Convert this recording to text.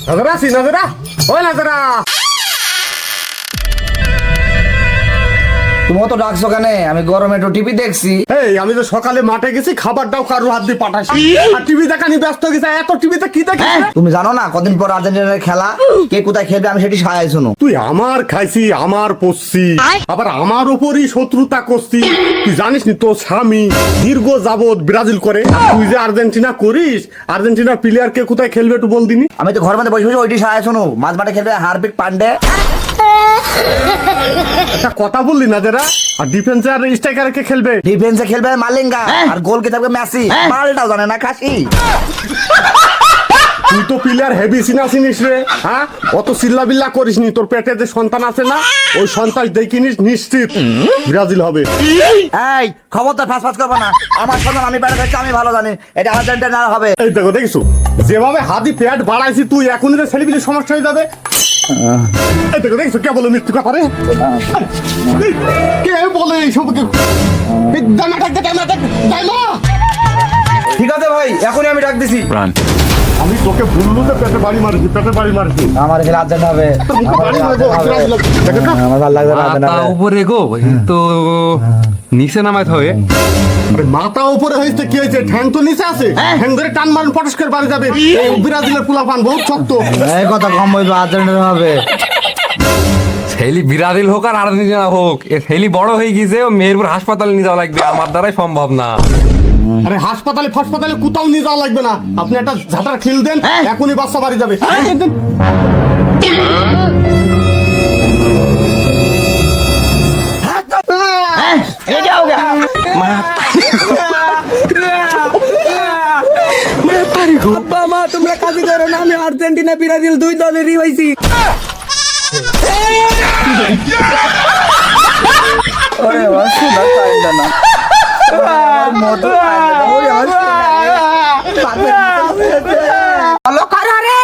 নাজরা C নাজরা ওই নাজরা তুমি তো ডাকছো কেন? আমি গরমে একটু টিভি দেখছি। এই আমি তো সকালে মাঠে গেছি, খাবারটাও কারোর হাত দিয়ে পাঠাইছি, আর টিভি দেখা নিয়ে ব্যস্ত গেছে। এত টিভিতে কি দেখিস? তুমি জানো না কদিন পর আর্জেন্টিনার খেলা, কে কোথায় খেলবে আমি সেটি সাহায্য শুনো। তুই আমার খাইছি, আমার পড়ছি, আবার আমার উপরই শত্রুতা করছি। তুই জানিস নি তোর স্বামী দীর্ঘ যাবৎ ব্রাজিল করে, তুই যে আর্জেন্টিনা করিস। আর্জেন্টিনার প্লেয়ার কে কোথায় খেলবে একটু বল দিনি। আমি তো ঘর মধ্যে বসে বসে ওইটি সাহায্য শুনো। মাঝ মাঠে খেলবে হার্দিক পান্ডে। একটা কথা বললি না যারা, আর ডিফেন্সে আর স্ট্রাইকারে কে খেলবে? ডিফেন্সে খেলবে মালিঙ্গা, আর গোল কে থাকবে মেসি। পাল্টাও জানে না খাসি। তুই তো প্লেয়ার হেভি চিনিস রে। হ্যাঁ, অত চিল্লা বিল্লা করিস নি। তোর পেটে যে সন্তান আছে না, ওই সন্তান দেখিনিস, নিশ্চিত ব্রাজিল হবে। এই খবরদার ফাঁস ফাঁস করবো না। আমার সন্তান আমি বেড়ে থাকছি, আমি ভালো জানি এটা আর্জেন্টিনা হবে। এই দেখো দেখিস, যেভাবে হাতি পেট বাড়াইছি তুই এখনই তো ছেলেপিলের সমস্যা হয়ে যাবে। এই দেখো দেখিস কে বলে মৃত্যু কথা রে, কে বলে এইসব? ঠিক আছে ভাই, এখনই আমি ডাক দিছি। আমি তোকে বললু যে পেটে বাড়ি মারছি, পেটে বাড়ি মারছি। আমার খেলা আর্জেন্টিনা হবে। তোর মুখে বাড়ি মারবো, দেখো না? আমার ভালো লাগবে না আর্জেন্টিনা মাথা হবে। উপরে গো, তো নিচে নামাইতে হবে। আরে মাথা উপরে হয়েছে কি হয়েছে? ঠ্যাং তো নিচে আছে, ঠ্যাং ধরে টান মারুন পটস করে বাড়ি যাবে। এই ব্রাজিলের পোলাপান বহুত শক্ত। এই কথা কম বলবো, আর্জেন্টিনা হবে। ছেলি ব্রাজিল হোক আর আর্জেন্টিনা হোক, এ ছেলি বড় হয়ে গেছে, ও মেহেরপুর হাসপাতালে নিয়ে যাওয়া লাগবে। আমার দ্বারাই সম্ভব না। আরে হাসপাতালে ফাসপাতালে কোথাও নিয়ে যাওয়া লাগবে না। আপনি একটা ঝাঁটার খিল দেন, এখনই বাচ্চা বাড়ি যাবে। দেন, দেন। আব্বা মা তোমরা কাজে করো না, আমি আর্জেন্টিনা ব্রাজিল দুই দলেরই হয়েছি। ওরে বাবা, শোনা পাইল না। মোটর পাইল না। ওরে বাবা, ভালো করো রে।